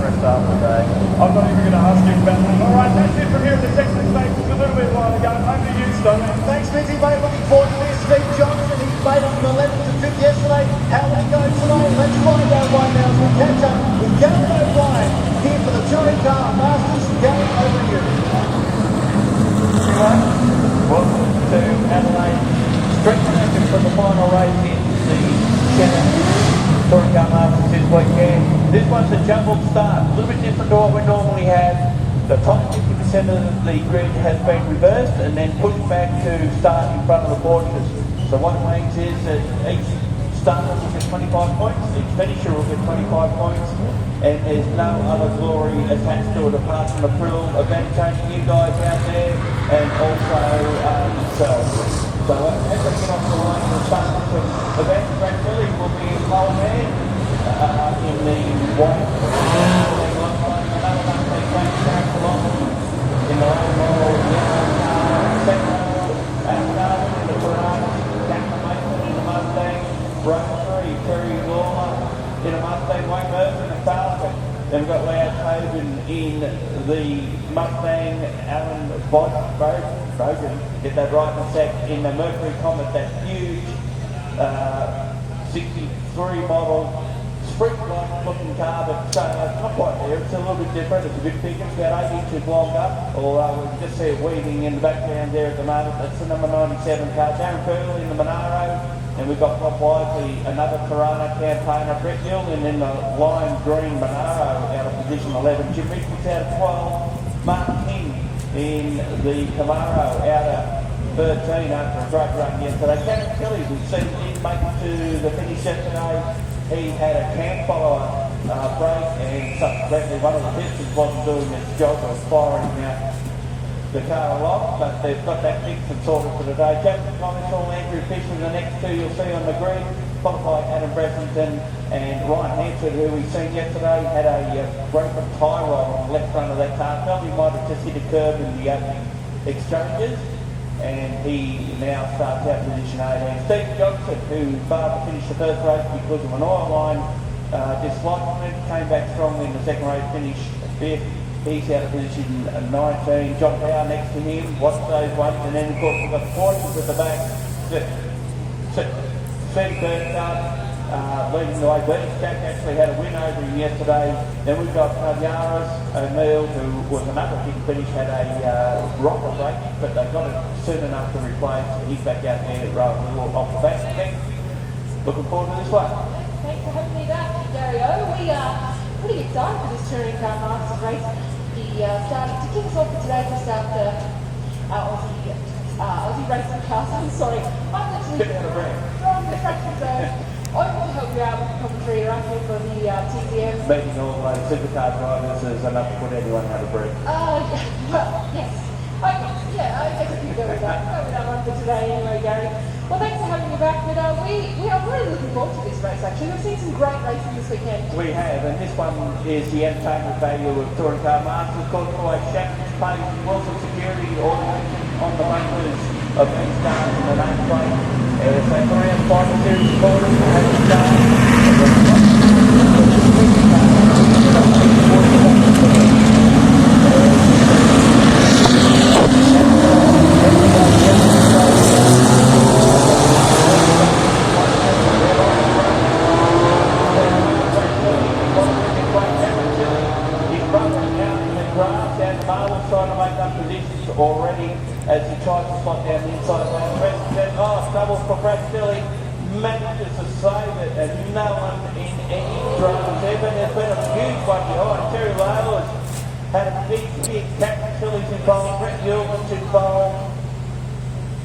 for a start of the day. I'm not even going to ask you about that. All right, that's it from here at the second stage. It's a little bit while ago. Over to you, Stone. Thanks, Mitzi, mate. Looking forward to this. Steve Johnson, he made it from 11th to 5th yesterday. How will he go today? Let's find out right now as we catch up with Gary O'Brien here for the Touring Car Masters. Gary, over to you. Welcome to Adelaide. Straight connected from the final race in the Shannon Touring Car Masters this weekend. This one's a jumbled start, a little bit different to what we normally have. The top 50% of the grid has been reversed and then pushed back to start in front of the Porsches. So what it means is that each starter will get 25 points, each finisher will get 25 points, and there's no other glory attached to it apart from the thrill of entertaining you guys out there and also yourselves. So as they get off the line, the start of the event, Brad Billy will be in pole man in the white. Another one they take back along in the lane model, yellow car, Algarve in the Ferrari, Captain Mason in the Mustang, Rowan 3, Terry Lawler in a Mustang, Wayne Murphy in a Falcon. Then we've got Loud Hogan in the Mustang, Alan Bogan, get that right in a sec, in the Mercury Comet, that huge 63 model sprint-like looking car, but not quite there. It's a little bit different. It's a bit bigger. It's about 8 inches longer, although we can just see it weaving in the background there at the moment. That's the number 97 car. Darren Curl in the Monaro, and we've got Bob Wisely, another Corona campaigner, Brett Gilden in the lime green Monaro out of position 11. Jim Richards out of 12. Mark King in the Camaro out of 13 after a great run yesterday. Kevin Kelly, we've seen him make it to the finish yesterday. He had a camp follower break, and subsequently one of the pistons wasn't doing its job of firing the car aloft, but they've got that fixed and sorted for today. Jason Conisall, Andrew Fisher, the next two you'll see on the grid, followed by Adam Bressington and Ryan Hansford, who we've seen yesterday, had a great tie rod on the left front of that car. Felt he might have just hit a curb in the opening exchanges, and he now starts out position 18. Steve Johnson, who failed to finish the first race because of an oil line dislike on it, came back strongly in the second race, finished 5th. He's out of position 19. John Power next to him, watch those ones, and then of course we've got Porsches at the back. Steve Burkhart leading the way. Bernie Jack actually had a win over him yesterday. Then we've got Yaris O'Neill, who was another big finish, had a rocker break, but they got it soon enough to replace. He's back out there rather than off the back. Looking forward to this one. Thanks for having me back, Gary O. We are pretty excited for this Touring Car Masters race. Starting to kick us off for today, just after Aussie racing cars. I'm sorry, I'm literally from the traction zone. I want to help you out with the commentary around here for the TCM. Meeting all the supercar drivers is enough to put anyone out of breath. Yeah, well, yes. I guess you go with that. Go with that one for today anyway, Gary. Well, thanks for having me back, but we are really looking forward to this race, actually. We've seen some great racing this weekend. We have, and this one is the entertainment value of Touring Car Masters, caused by Shackleton's Page, Wilson Security, automation on the bumpers of each car in the nameplate. So around 5 series quarters, we have the start. Already as he tries to spot down the inside lane. Trouble for Brad Billy, manages to save it, and no one in any dramas ever. There's been a huge one behind. Terry Layler's had a big Captain Billy's involved, Brett Yulman's involved.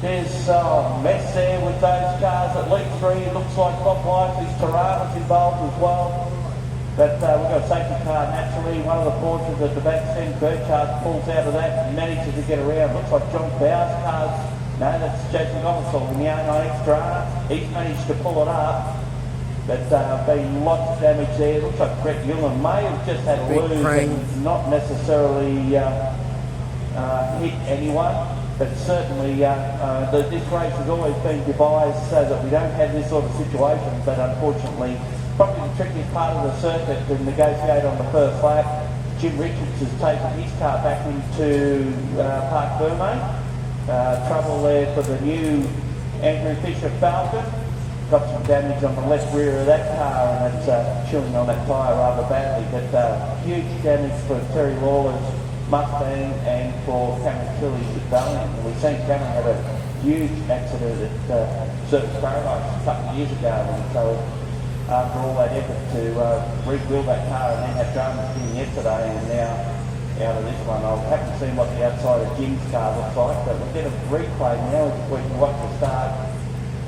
There's a mess there with those cars. At least 3, it looks like Bob Wisely's Torana's involved as well. But we've got a safety car naturally. One of the Porsches at the back end, Burchard pulls out of that and manages to get around. Looks like John Bowers' car's, no, that's Jason Gomersall in the 09 Extra. He's managed to pull it up. But been lots of damage there. Looks like Brett Yulman may have just had a lose and not necessarily hit anyone. But certainly this race has always been devised so that we don't have this sort of situation. But unfortunately, probably the trickiest part of the circuit to negotiate on the first lap. Jim Richards has taken his car back into Park Burmay. Trouble there for the new Andrew Fisher Falcon. Got some damage on the left rear of that car, and it's chewing on that tyre rather badly. But huge damage for Terry Lawler's Mustang and for Cameron Tilley's Valiant. We've seen Cameron have a huge accident at Surface Paradise a couple of years ago, and so after all that effort to rebuild that car and then have dramas in yesterday, and now out of this one, I haven't seen what the outside of Jim's car looks like, but we'll get a replay now if we can watch the start.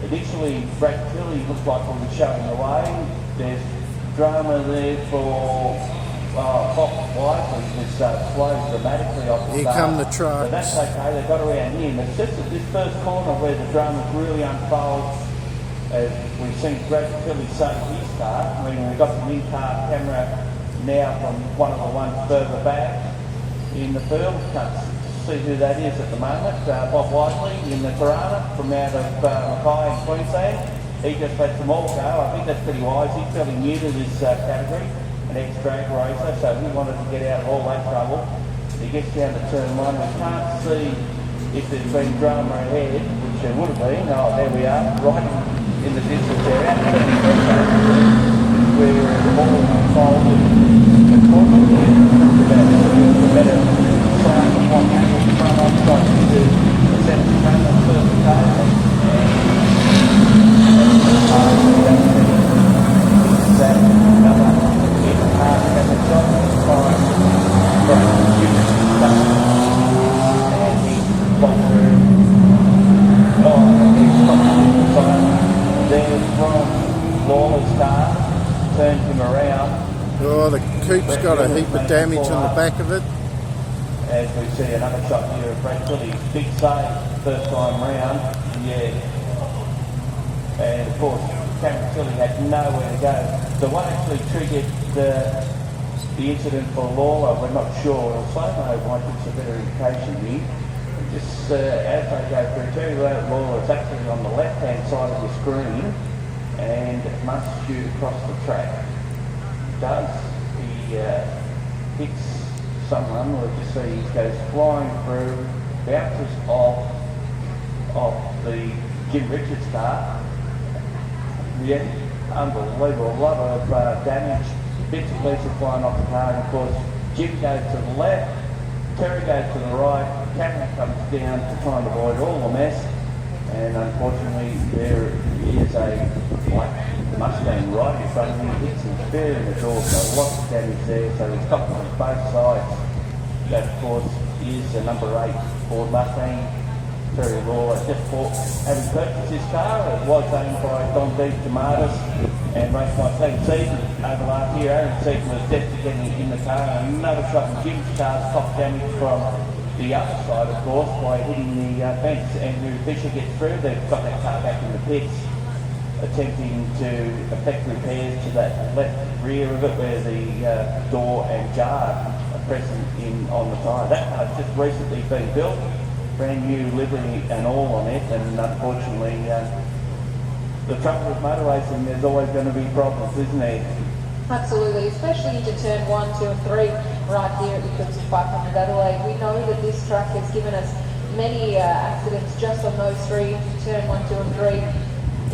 Initially, Brad Tilley looks like he was showing the way. There's drama there for Bob Wisely, who's slowed dramatically off the Here start. come the trucks. But that's okay, they've got around him. It's just at this first corner where the dramas really unfold. As we've seen Brad Tilley save his car. I mean, we've got the in-car camera now from one of the ones further back in the field. Can't see who that is at the moment. Bob Wisely in the Tarana from out of Mackay in Queensland. He just let them all go. I think that's pretty wise. He's fairly new to this category, an ex-drag racer, so he wanted to get out of all that trouble. He gets down to turn one. We can't see if there's been drama ahead, which there would have been. Oh, there we are, right in the distance area. Where the ball unfolded. The corner there, better side of one angle front on side to the centre front on first car. That another in-car camera shot from and he's gone through. He's stopped there from Lawler's car, turned him around. Oh, the coupe's got a heap of damage on the back of it. As we see another shot here of Brad Tilley's big save first time round. Yeah. And of course, Cameron Tilley had nowhere to go. So what actually triggered the incident for Lawler, we're not sure. Slow-mo might give us a better indication here. Just as they go through, Terry Lawler is actually on the left-hand side of the screen and must shoot across the track. Does he hits someone? We'll just see he goes flying through, bounces off the Jim Richards car. Yeah, unbelievable. A lot of damage, bits and pieces flying off the car, and of course Jim goes to the left, Terry goes to the right, Cameron comes down to try and avoid all the mess, and unfortunately there is a black Mustang right in front of him, hits him fair in the door, so lots of damage there, so he's got on both sides. That of course is the number 8 Ford Mustang. Terry Lawler just having purchased his car. It was owned by Don Deep Tomatoes and raced by Team Season over last year. Aaron Season was definitely getting in the car. Another shot in Jim's car's top damage from the other side, of course, by hitting the fence. Andrew Fisher gets through. They've got that car back in the pits, attempting to effect repairs to that left rear of it where the door and jar are present on the tyre. That car's just recently been built. Brand new livery and all on it, and unfortunately the trouble with motor racing, there's always going to be problems, isn't there? Absolutely, especially into turn 1, 2 and 3 right here at the Clipsal 500 Adelaide. We know that this track has given us many accidents just on those three, turn 1, 2 and 3.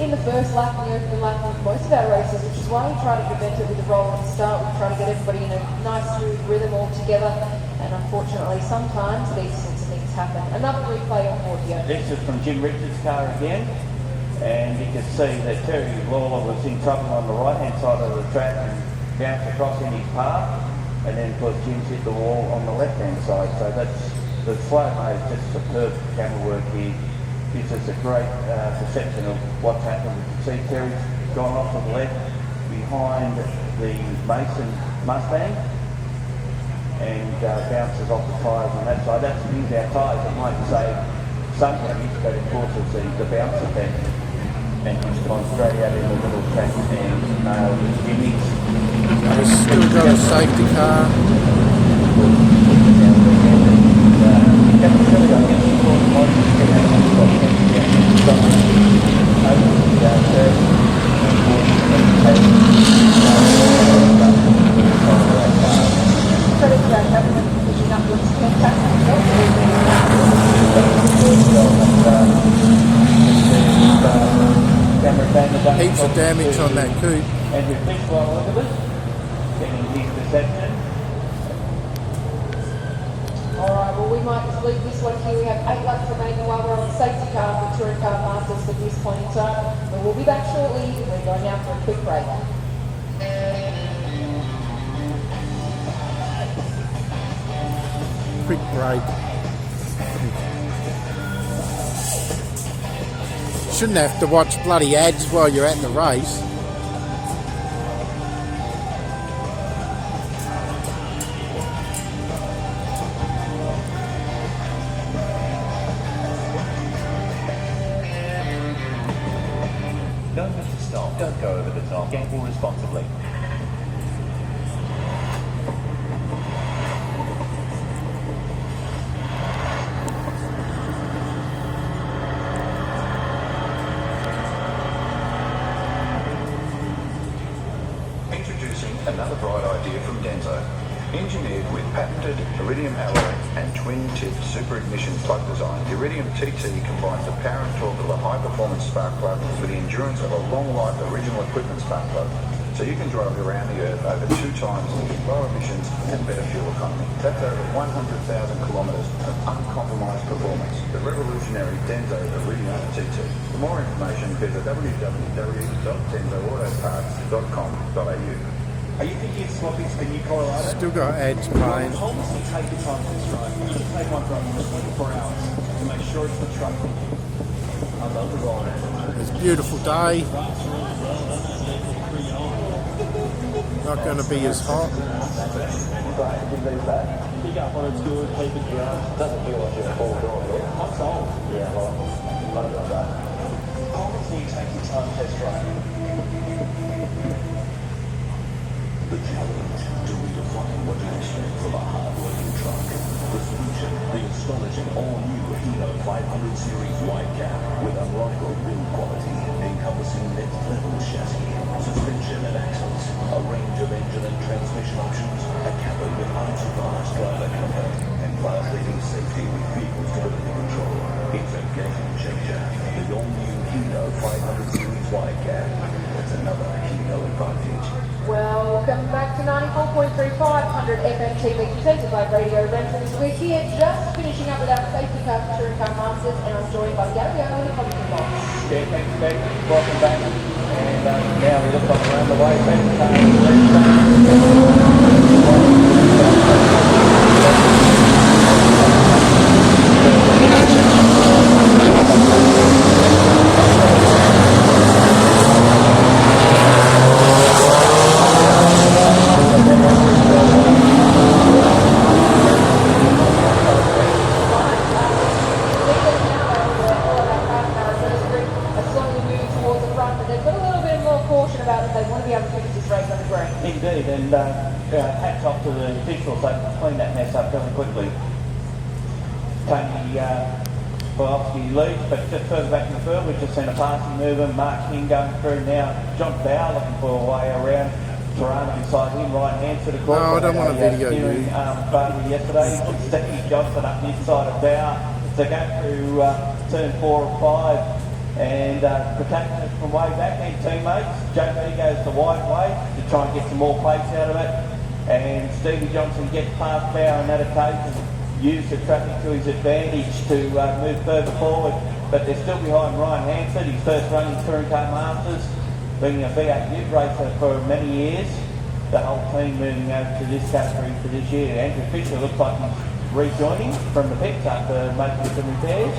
In the first lap and the opening lap of most of our races, which is why we try to prevent it with a rolling start. We try to get everybody in a nice smooth rhythm all together, and unfortunately sometimes these sorts of things happen. Another replay on board here. This is from Jim Richards' car again, and you can see that Terry Lawler was in trouble on the right hand side of the track and bounced across in his path, and then of course Jim's hit the wall on the left hand side. So that's the slow-mo is just superb camera work here. Gives us a great perception of what's happened. You can see Terry's gone off to the left behind the Mason Mustang and bounces off the tyres on that side. That's used our tyres. It might save some damage, but of course it's the bounce effect. And he's gone straight out in the little track and nailed the Jimmy's. He's still got a safety car. Coop. Andrew Fish by the look of it. Getting his perception. Alright, well we might just leave this one here. We have 8 laps remaining while we're on the safety car of the Touring Car Masters for this point in time. But we'll be back shortly. We're going now for a quick break. Quick break. Shouldn't have to watch bloody ads while you're at the race. Don't miss a stop. Don't go over the top. Gamble responsibly. Introducing another bright idea from Denso. Engineered with patented iridium alloy and twin-tipped super ignition plug design, the Iridium TT combines the power and torque of a high-performance spark plug with the endurance of a long-life original equipment spark plug. So you can drive around the Earth over 2 times with lower emissions and better fuel economy. That's over 100,000 kilometres of uncompromised performance. The revolutionary Denso Iridium TT. For more information, visit www.densoautoparts.com.au. Are you thinking of swapping to the new Colorado? Still got ads playing. Honestly, take your time to this drive. You can take one from 24 hours to make sure it's the truck for you. I love the ride. It's a beautiful day. Not going to be as hot. Pick up when it's good, keep it dry. Doesn't feel like you're full door. I'm sold. Yeah, well, love that. Honestly, take your time test drive. The challenge to redefine what you expect from a hard-working truck. The solution, the astonishing all-new Hino 500 Series wide cab with unrivaled build quality, encompassing next-level chassis, suspension and axles, a range of engine and transmission options, a cabin with unsurpassed driver comfort, and class-leading safety with vehicle stability control. It's a game changer. The all-new Hino 500 Series wide cab. It's another Hino advantage. Welcome back to 94.3 500 FM TV presented by Radio Rentals. We're here just finishing up with our safety car for Touring Car Masters, and I'm joined by Gary in the commentary box. Yeah, thanks, Becky. Welcome back. And now we look around the way. Safety car. Indeed, and hats off to the officials, they cleaned that mess up fairly quickly. Tony Bolowski leads, but just further back in the field, we've just seen a passing movement. Mark King going through now. John Bow looking for a way around. Tirana beside him, right hand to the course. No, I don't want to video you. Yesterday, Steve Johnson up the inside of Bow to go through turn 4 and 5. And protecting it from way back, their teammates. JB goes the wide way to try and get some more pace out of it. And Stevie Johnson gets past Bower on that occasion, use the traffic to his advantage to move further forward. But they're still behind Ryan Hansford, his first running Touring Car Masters, being a V8 youth racer for many years. The whole team moving over to this category for this year. Andrew Fisher looks like he's rejoining from the pits after making some repairs.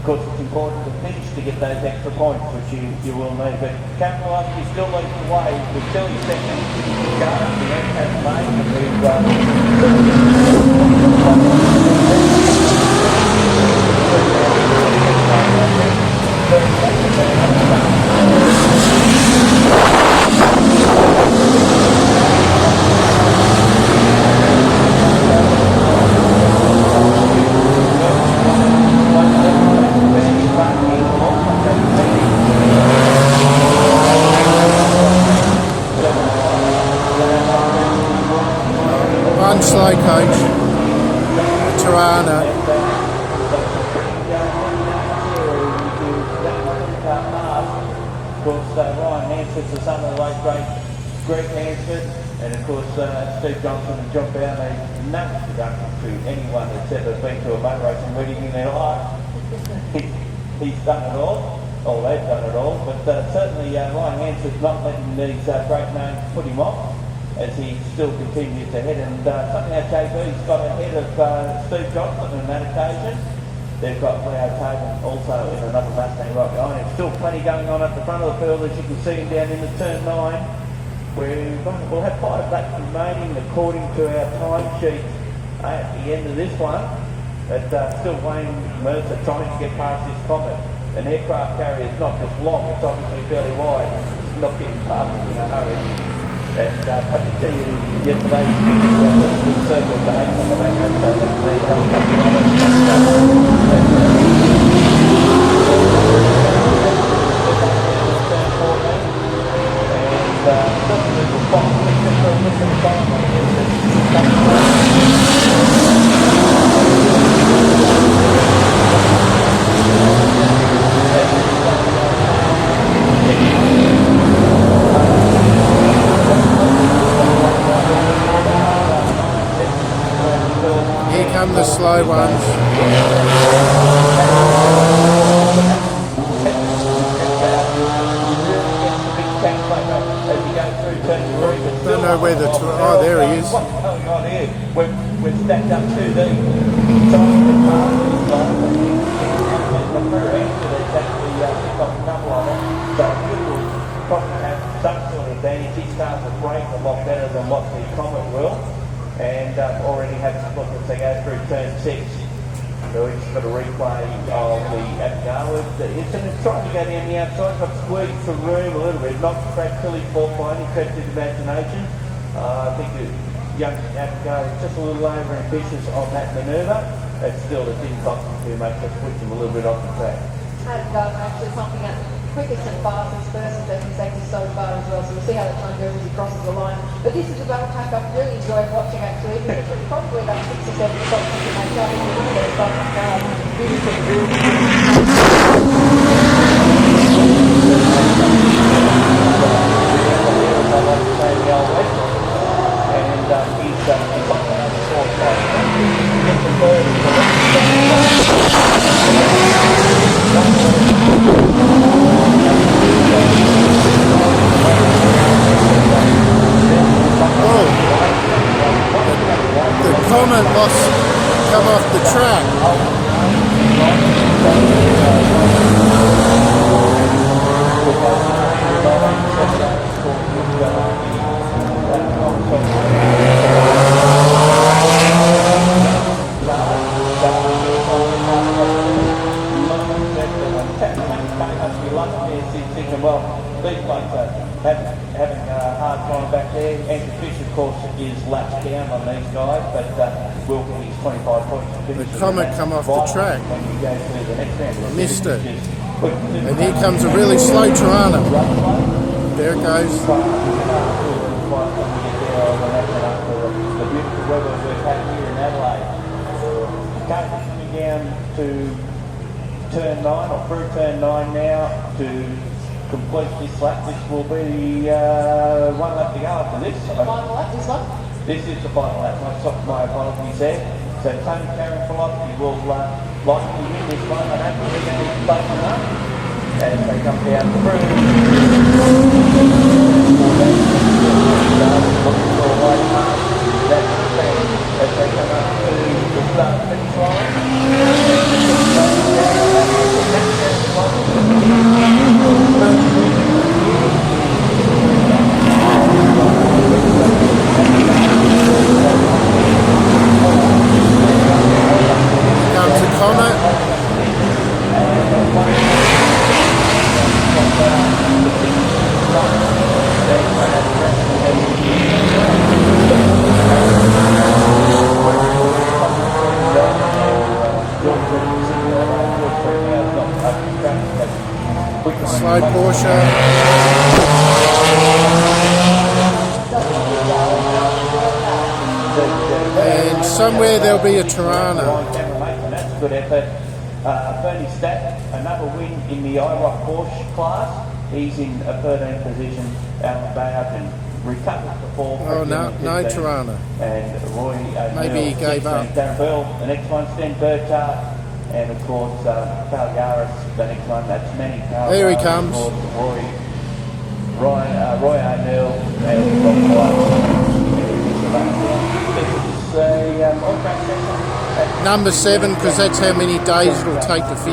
Of course, it's important to finish to get those extra points, which you will need. But Capitalising still leads the way with Tilly second. Gareth, the MCAS mate, One slow coach, Tirana. Of course, Ryan it's the son of the late great Greg Hansford, and of course Steve Johnson and John Brownlee. No introduction to anyone that's ever been to a motor racing meeting in their life. He's done it all, or they've done it all, but certainly Ryan Hansford's not letting these great names put him off as he still continues to head, and somehow JB's got ahead of Steve Johnson on that occasion. They've got Leo Taven also in another Mustang right behind him. Still plenty going on at the front of the field, as you can see him down in the turn 9, where we'll have 5 laps remaining according to our time sheet at the end of this one. But still Wayne Mercer trying to get past this Comet. An aircraft carrier is not just long, it's obviously fairly wide. It's not getting past it in a hurry. And I can tell you yesterday, the circle of the 8 on the back end, so that's the helicopter on it. Here come the slow ones. Don't know where the... Oh, there he is. What's going on here? We're stacked up too deep. Probably have some sort of advantage. He starts to brake a lot better than what the Comet will, and already has look as they go through turn 6. So we just got a replay of the Abigail. It's trying to go down the outside, got squeezed the room a little bit, not cracked till he fought by any stretch of imagination. I think the young Abigail was just a little over ambitious on that manoeuvre. But still, it didn't cost him too much, just pushed him a little bit off the track. Abigail actually pumping out quickest and fastest first and second sectors so far as well, so we'll see how that time goes as he crosses the line. But this is a battle pack I've really enjoyed watching actually, because it's probably about 6 or 7 shots to make up in the first car. The Comet lost, come off the track. Well, these blokes are having a hard time back there. Andrew Fish, of course, is lapped down on these guys, but will get his 25 points. The Comet come off the track. When you go to the next round, I missed it. And here comes a really slow Tirana. There it goes. The beautiful weather we've had here in Adelaide. Okay, coming down to turn 9, or through turn 9 now to complete this lap. This will be 1 lap to go after this. Final lap, this one? This is the final lap. My apologies there. So Tony Karen Philosophy will likely win this one. I don't think they're going to play them up as they come down through. Looking for a wide mark. That's the thing as they come up to the start finish line. Comes the Comet. Slow Porsche. And somewhere there'll be a Tirana. That's a good effort. Bernie Stack, another win in the IROC Porsche class. He's in a 13th position. Alan Bayard and recovered before. Oh, no Tirana. And Roy Maybe he gave up. Darren Bell, the next one, Sten Burchard, and of course Carl Garris, the next one. That's Manny Carl. Here he comes. Roy O'Neill and Rob White. Number 7, because that's how many days it'll take to finish.